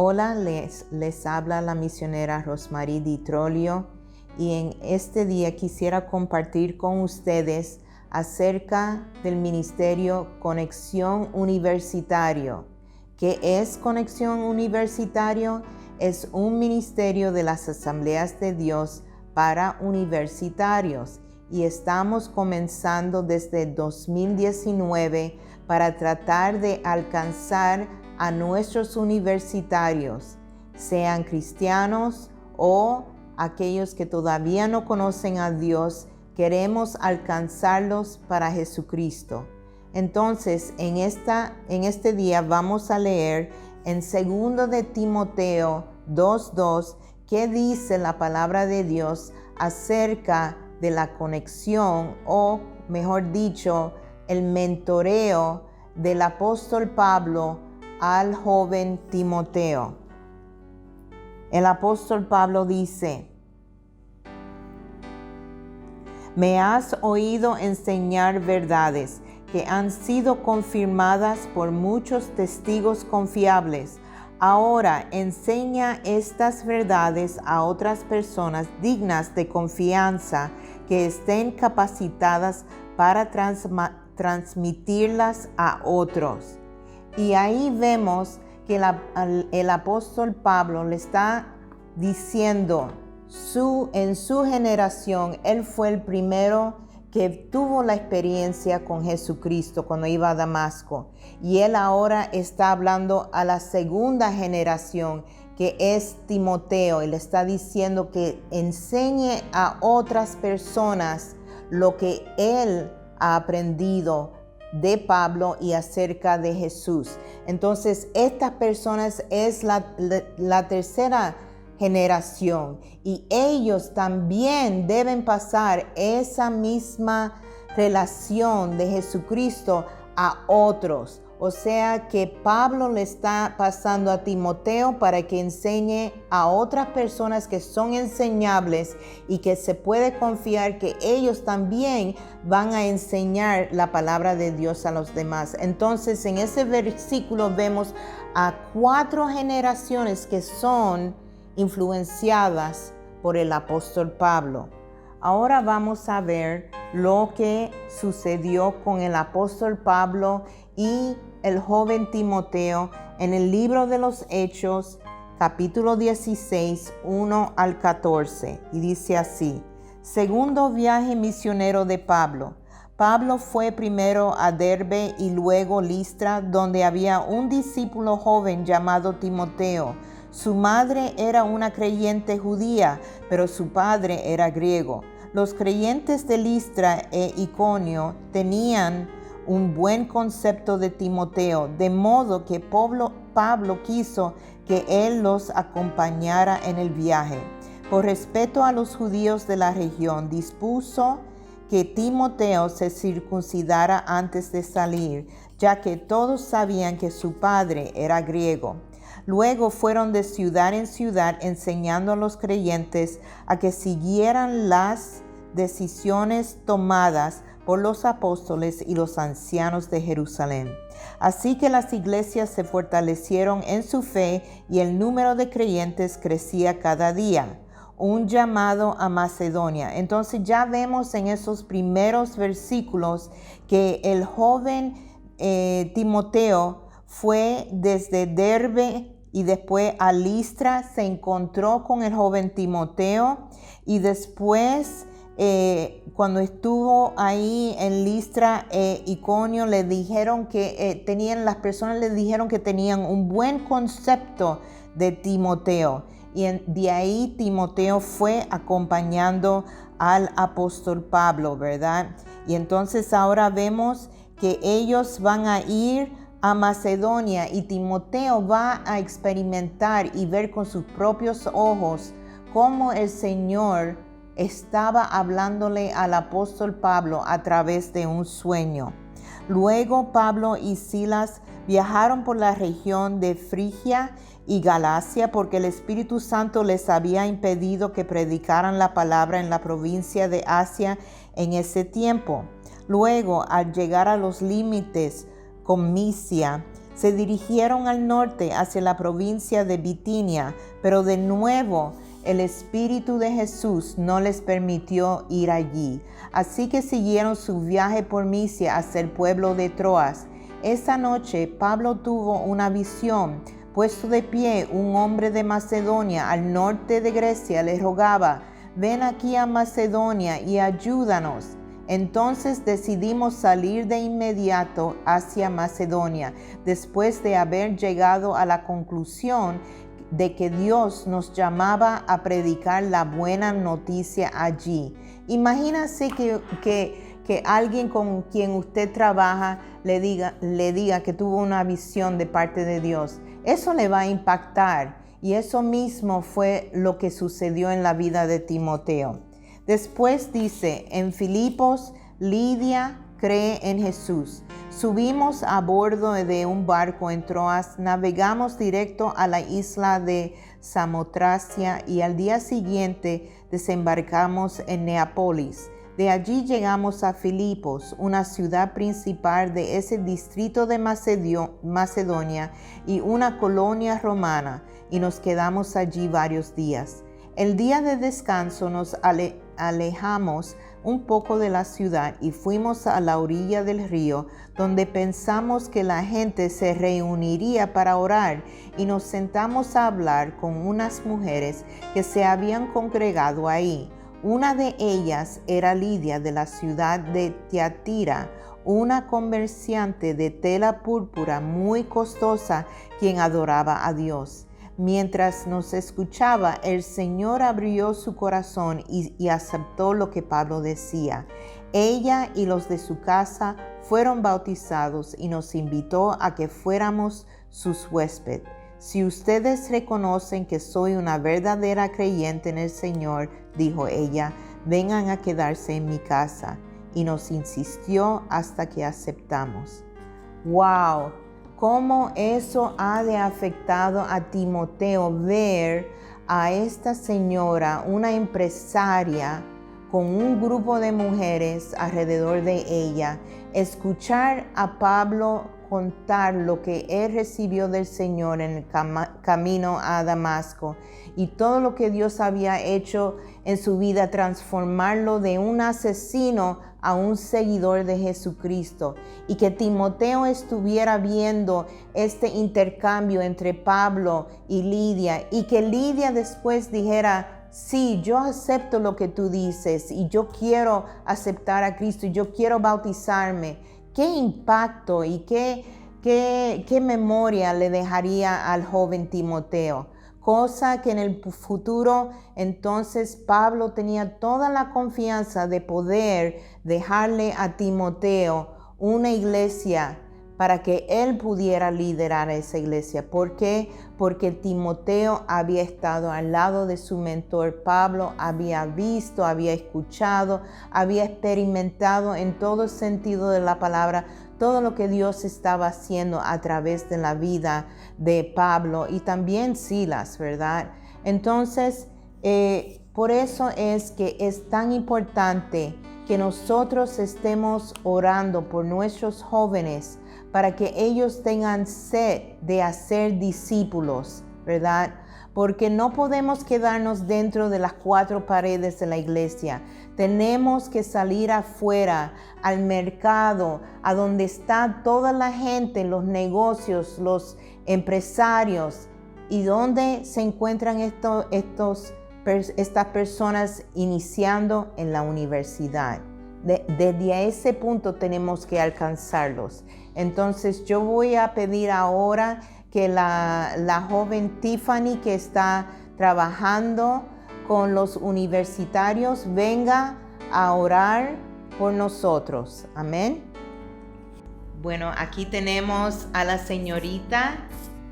Hola, les habla la misionera Rosmarie Di Trollio y en este día quisiera compartir con ustedes acerca del ministerio Conexión Universitario. ¿Qué es Conexión Universitario? Es un ministerio de las Asambleas de Dios para universitarios y estamos comenzando desde 2019 para tratar de alcanzar a nuestros universitarios, sean cristianos o aquellos que todavía no conocen a Dios. Queremos alcanzarlos para Jesucristo. Entonces, en este día vamos a leer en 2 de Timoteo 2:2, que dice la palabra de Dios acerca de la conexión, o mejor dicho, el mentoreo del apóstol Pablo al joven Timoteo. El apóstol Pablo dice: me has oído enseñar verdades que han sido confirmadas por muchos testigos confiables. Ahora enseña estas verdades a otras personas dignas de confianza que estén capacitadas para transmitirlas a otros. Y ahí vemos que el apóstol Pablo le está diciendo, en su generación, él fue el primero que tuvo la experiencia con Jesucristo cuando iba a Damasco. Y él ahora está hablando a la segunda generación, que es Timoteo, y le está diciendo que enseñe a otras personas lo que él ha aprendido de Pablo y acerca de Jesús. Entonces, estas personas es la tercera generación y ellos también deben pasar esa misma relación de Jesucristo a otros. O sea que Pablo le está pasando a Timoteo para que enseñe a otras personas que son enseñables y que se puede confiar que ellos también van a enseñar la palabra de Dios a los demás. Entonces, en ese versículo vemos a 4 generaciones que son influenciadas por el apóstol Pablo. Ahora vamos a ver lo que sucedió con el apóstol Pablo y el joven Timoteo en el libro de los Hechos, capítulo 16, 1 al 14. Y dice así: segundo viaje misionero de Pablo. Pablo fue primero a Derbe y luego Listra, donde había un discípulo joven llamado Timoteo. Su madre era una creyente judía, pero su padre era griego. Los creyentes de Listra e Iconio tenían un buen concepto de Timoteo, de modo que Pablo quiso que él los acompañara en el viaje. Por respeto a los judíos de la región, dispuso que Timoteo se circuncidara antes de salir, ya que todos sabían que su padre era griego. Luego fueron de ciudad en ciudad enseñando a los creyentes a que siguieran las decisiones tomadas por los apóstoles y los ancianos de Jerusalén. Así que las iglesias se fortalecieron en su fe y el número de creyentes crecía cada día. Un llamado a Macedonia. Entonces ya vemos en esos primeros versículos que el joven Timoteo fue desde Derbe y después a Listra, se encontró con el joven Timoteo y después cuando estuvo ahí en Listra e Iconio, le dijeron que las personas le dijeron que tenían un buen concepto de Timoteo. Y de ahí Timoteo fue acompañando al apóstol Pablo, ¿verdad? Y entonces ahora vemos que ellos van a ir a Macedonia y Timoteo va a experimentar y ver con sus propios ojos cómo el Señor estaba hablándole al apóstol Pablo a través de un sueño. Luego Pablo y Silas viajaron por la región de Frigia y Galacia porque el Espíritu Santo les había impedido que predicaran la palabra en la provincia de Asia en ese tiempo. Luego, al llegar a los límites con Misia, Se dirigieron al norte hacia la provincia de Bitinia, pero de nuevo el Espíritu de Jesús no les permitió ir allí. Así que siguieron su viaje por Misia hacia el pueblo de Troas. Esa noche Pablo tuvo una visión. Puesto de pie, un hombre de Macedonia al norte de Grecia le rogaba: ven aquí a Macedonia y ayúdanos. Entonces decidimos salir de inmediato hacia Macedonia, después de haber llegado a la conclusión de que Dios nos llamaba a predicar la buena noticia allí. Imagínase que alguien con quien usted trabaja le diga que tuvo una visión de parte de Dios. Eso le va a impactar, y eso mismo fue lo que sucedió en la vida de Timoteo. Después dice, en Filipos, Lidia cree en Jesús. Subimos a bordo de un barco en Troas, navegamos directo a la isla de Samotracia y al día siguiente desembarcamos en Neápolis. De allí llegamos a Filipos, una ciudad principal de ese distrito de Macedonia y una colonia romana, y nos quedamos allí varios días. El día de descanso nos alejamos un poco de la ciudad y fuimos a la orilla del río, donde pensamos que la gente se reuniría para orar, y nos sentamos a hablar con unas mujeres que se habían congregado ahí. Una de ellas era Lidia de la ciudad de Tiatira, una comerciante de tela púrpura muy costosa, quien adoraba a Dios. Mientras nos escuchaba, el Señor abrió su corazón y aceptó lo que Pablo decía. Ella y los de su casa fueron bautizados y nos invitó a que fuéramos sus huéspedes. Si ustedes reconocen que soy una verdadera creyente en el Señor, dijo ella, vengan a quedarse en mi casa. Y nos insistió hasta que aceptamos. ¡Wow! ¿Cómo eso ha de afectado a Timoteo ver a esta señora, una empresaria, con un grupo de mujeres alrededor de ella, escuchar a Pablo contar lo que él recibió del Señor en el camino a Damasco y todo lo que Dios había hecho en su vida, transformarlo de un asesino a un seguidor de Jesucristo, y que Timoteo estuviera viendo este intercambio entre Pablo y Lidia, y que Lidia después dijera: sí, yo acepto lo que tú dices y yo quiero aceptar a Cristo y yo quiero bautizarme. ¿Qué impacto y qué memoria le dejaría al joven Timoteo? Cosa que en el futuro entonces Pablo tenía toda la confianza de poder dejarle a Timoteo una iglesia para que él pudiera liderar esa iglesia. ¿Por qué? Porque Timoteo había estado al lado de su mentor Pablo, había visto, había escuchado, había experimentado en todo sentido de la palabra todo lo que Dios estaba haciendo a través de la vida de Pablo y también Silas, ¿verdad? Entonces, por eso es que es tan importante que nosotros estemos orando por nuestros jóvenes para que ellos tengan sed de hacer discípulos, ¿verdad? Porque no podemos quedarnos dentro de las cuatro paredes de la iglesia. Tenemos que salir afuera, al mercado, a donde está toda la gente, los negocios, los empresarios, y donde se encuentran estas personas iniciando en la universidad. Desde ese punto tenemos que alcanzarlos. Entonces yo voy a pedir ahora que la joven Tiffany, que está trabajando con los universitarios, venga a orar por nosotros. Amén. Bueno, aquí tenemos a la señorita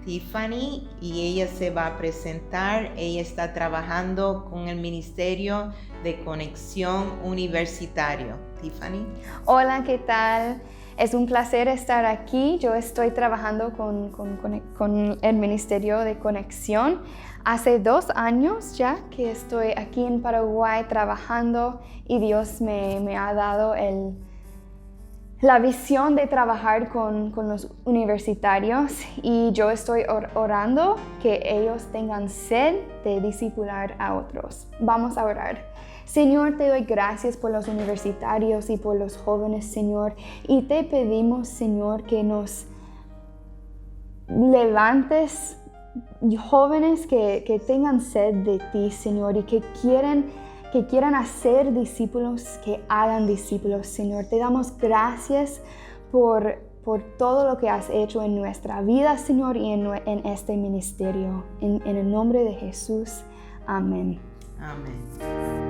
Tiffany y ella se va a presentar. Ella está trabajando con el Ministerio de Conexión Universitario. Tiffany. Hola, ¿qué tal? Es un placer estar aquí. Yo estoy trabajando con el Ministerio de Conexión. Hace 2 años ya que estoy aquí en Paraguay trabajando y Dios me ha dado la visión de trabajar con los universitarios y yo estoy orando que ellos tengan sed de discipular a otros. Vamos a orar. Señor, te doy gracias por los universitarios y por los jóvenes, Señor, y te pedimos, Señor, que nos levantes jóvenes que tengan sed de ti, Señor, y que quieran hacer discípulos, que hagan discípulos, Señor. Te damos gracias por todo lo que has hecho en nuestra vida, Señor, y en este ministerio. En el nombre de Jesús. Amén. Amén.